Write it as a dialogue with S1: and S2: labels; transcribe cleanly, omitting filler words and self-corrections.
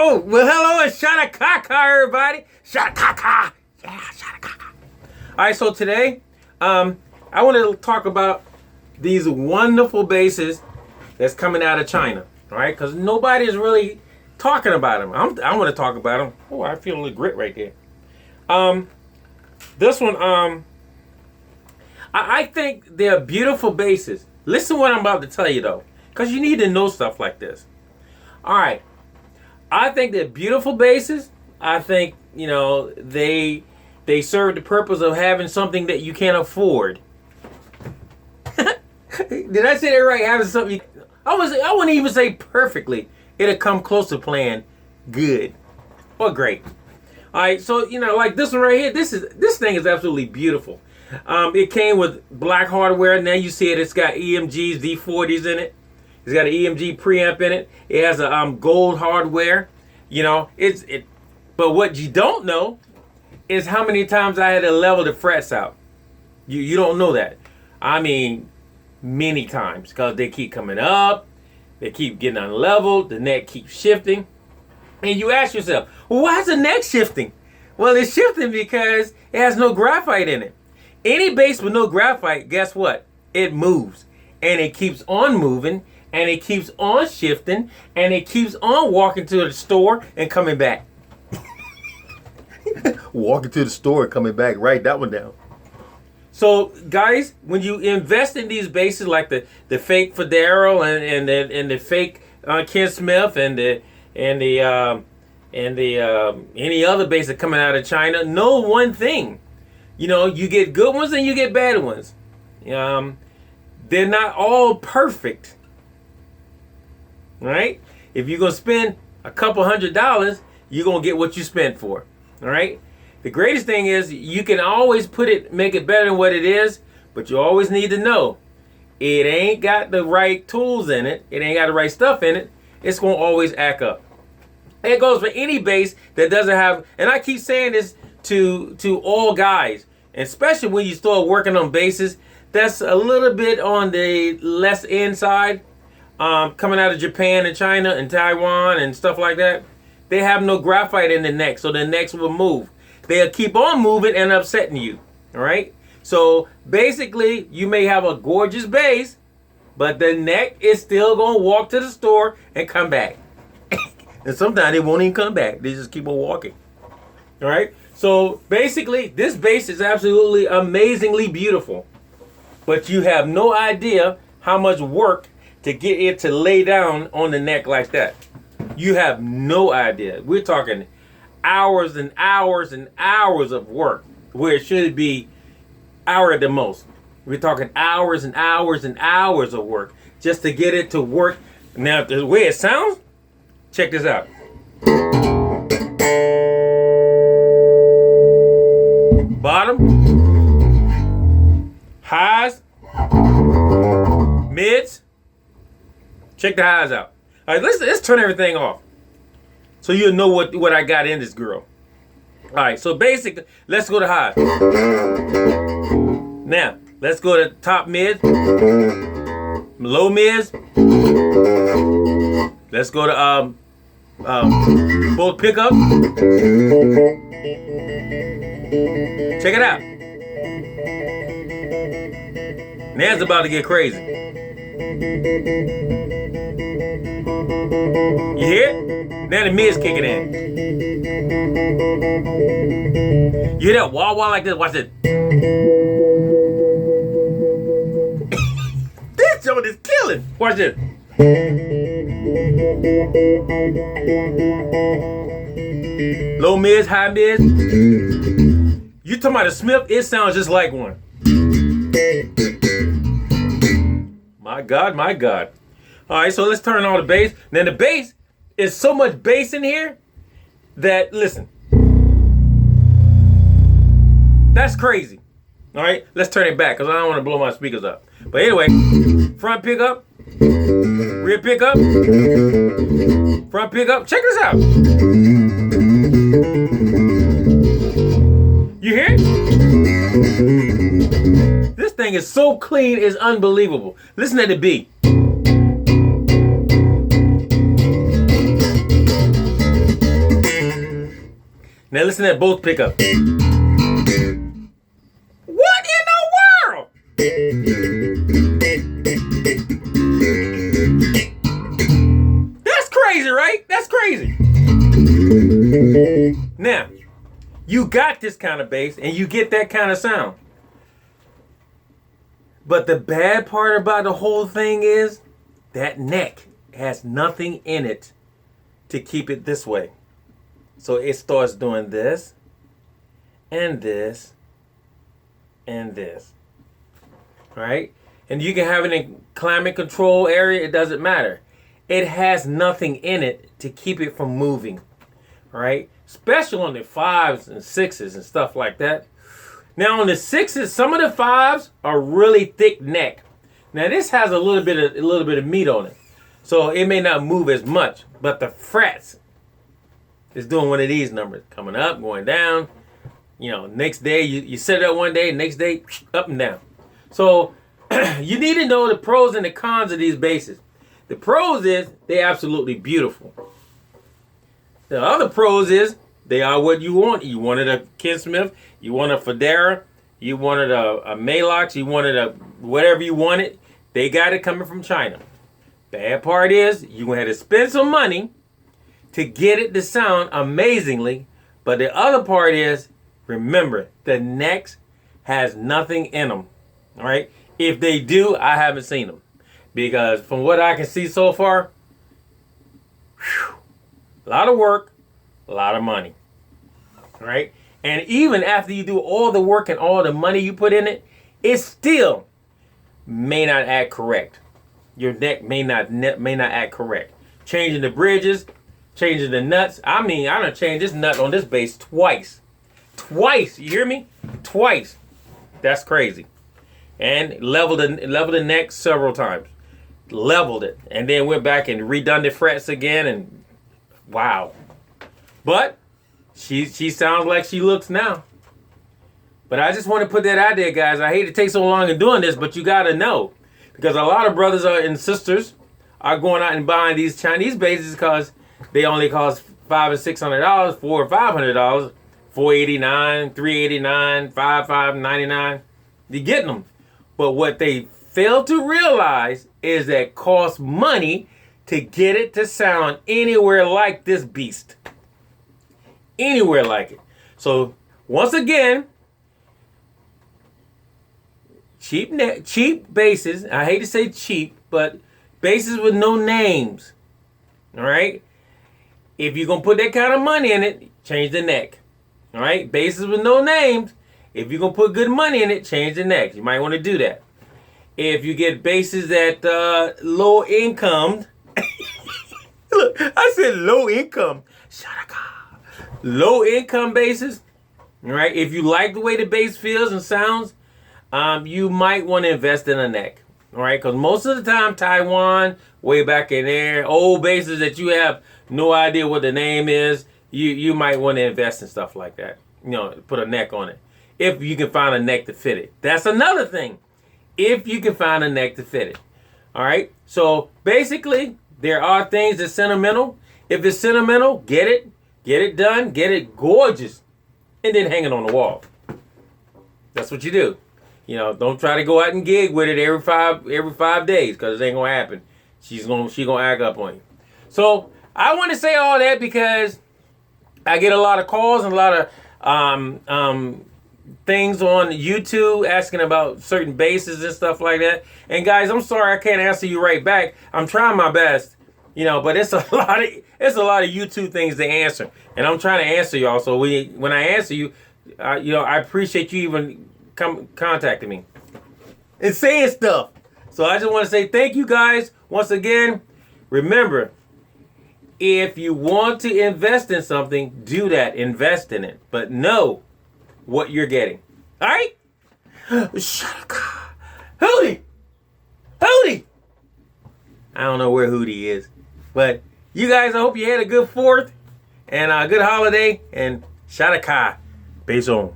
S1: Oh, well, hello and shot a caca, everybody. Shot a caca. Yeah, shot a caca. All right, so today, I want to talk about these wonderful bases that's coming out of China, all right? Because nobody's really talking about them. I want to talk about them. Oh, I feel a little grit right there. This one, I think they're beautiful bases. Listen to what I'm about to tell you, though, because you need to know stuff like this. All right. I think they're beautiful bases. I think, you know, they serve the purpose of having something that you can't afford. Did I say that right? Having something I wouldn't even say perfectly. It'll come close to playing good or great. All right, so you know, like this one right here. This thing is absolutely beautiful. It came with black hardware. Now you see it. It's got EMGs, D40s in it. It's got an EMG preamp in it. It has a gold hardware. You know, but what you don't know is how many times I had to level the frets out. You don't know that. I mean, many times, because they keep coming up. They keep getting unleveled. The neck keeps shifting. And you ask yourself, well, why is the neck shifting? Well, it's shifting because it has no graphite in it. Any base with no graphite, guess what? It moves. And it keeps on moving. And it keeps on shifting. And it keeps on walking to the store and coming back. Walking to the store and coming back. Write that one down. So, guys, when you invest in these bases like the fake Federal and the fake Ken Smith and the any other base that coming out of China, know one thing. You know, you get good ones and you get bad ones. They're not all perfect. Right? If you're gonna spend a couple $100, you're gonna get what you spent for. All right? The greatest thing is you can always make it better than what it is, but you always need to know it ain't got the right tools in it. It ain't got the right stuff in it. It's going to always act up. It goes for any base that doesn't have, and I keep saying this to all guys, especially when you start working on bases that's a little bit on the less inside, coming out of Japan and China and Taiwan and stuff like that. They have no graphite in the neck, so the necks will move. They'll keep on moving and upsetting you, all right? So basically, you may have a gorgeous base, but the neck is still going to walk to the store and come back. And sometimes they won't even come back. They just keep on walking, all right? So basically, this base is absolutely amazingly beautiful, but you have no idea how much work to get it to lay down on the neck like that. You have no idea. We're talking hours and hours and hours of work, where it should be hour at the most. We're talking hours and hours and hours of work just to get it to work. Now, the way it sounds, check this out. Bottom, highs, mids. Check the highs out. All right, let's turn everything off, so you'll know what I got in this girl. All right, so basically, let's go to highs. Now, let's go to top mids, low mids. Let's go to both pickup. Check it out. Now it's about to get crazy. You hear it? Now the mid's kicking in. You hear that wah wah like this? Watch it. This joint is killing. Watch this. Low mids, high mids. You talking about a Smith? It sounds just like one. My God, my God. All right, so let's turn on the bass. Now the bass is so much bass in here that, listen, that's crazy. All right, let's turn it back because I don't want to blow my speakers up. But anyway, front pickup, rear pickup, front pickup. Check this out. You hear it? This thing is so clean, it's unbelievable. Listen to the beat. Now listen to both pickups. What in the world? That's crazy, right? That's crazy. Now, you got this kind of bass and you get that kind of sound. But the bad part about the whole thing is that neck has nothing in it to keep it this way. So it starts doing this and this and this. Right? And you can have it in climate control area, it doesn't matter. It has nothing in it to keep it from moving. Right? Especially on the 5s and 6s and stuff like that. Now on the 6s, some of the 5s are really thick neck. Now this has a little bit of meat on it. So it may not move as much, but the frets is doing one of these numbers. Coming up, going down. You know, next day, you set it up one day, next day, up and down. So you need to know the pros and the cons of these basses. The pros is they're absolutely beautiful. The other pros is they are what you want. You wanted a Ken Smith, you wanted a Federa, you wanted a Maalox, you wanted a whatever you wanted. They got it coming from China. Bad part is you're going to have to spend some money to get it to sound amazingly. But the other part is, remember, the necks has nothing in them. All right? If they do, I haven't seen them. Because from what I can see so far, a lot of work, a lot of money. All right? And even after you do all the work and all the money you put in it, it still may not act correct. Your neck may not act correct. Changing the bridges, changing the nuts. I mean, I done changed this nut on this bass twice. Twice, you hear me? Twice. That's crazy. And leveled the neck several times. Leveled it. And then went back and redone the frets again, and wow. But she sounds like she looks now. But I just want to put that out there, guys. I hate to take so long in doing this, but you got to know. Because a lot of brothers and sisters are going out and buying these Chinese basses because they only cost $500 and $600, $400 or $500, $489, $389, $599. You're getting them. But what they fail to realize is that it costs money to get it to sound anywhere like this beast. Anywhere like it. So once again, cheap basses. I hate to say cheap, but basses with no names. All right? If you're going to put that kind of money in it, change the neck. All right? Basses with no names. If you're going to put good money in it, change the neck. You might want to do that. If you get basses that low income. Look, I said low income. Low income basses. All right? If you like the way the bass feels and sounds, you might want to invest in a neck, all right? Because most of the time, Taiwan, way back in there, old basses that you have no idea what the name is, you might want to invest in stuff like that. You know, put a neck on it. If you can find a neck to fit it. That's another thing. If you can find a neck to fit it. All right? So, basically, there are things that's sentimental. If it's sentimental, get it done, get it gorgeous, and then hang it on the wall. That's what you do. You know, don't try to go out and gig with it every five days, because it ain't gonna happen. She gonna act up on you. So I want to say all that because I get a lot of calls and a lot of things on YouTube asking about certain basses and stuff like that. And guys, I'm sorry I can't answer you right back. I'm trying my best, you know, but it's a lot of YouTube things to answer, and I'm trying to answer y'all. So when I answer you, you know, I appreciate you even contacting me and saying stuff. So I just want to say thank you guys once again. Remember, if you want to invest in something, do that. Invest in it, but know what you're getting. All right? Hootie! I don't know where Hootie is, but you guys, I hope you had a good 4th and a good holiday, and Shadaka. Peace on.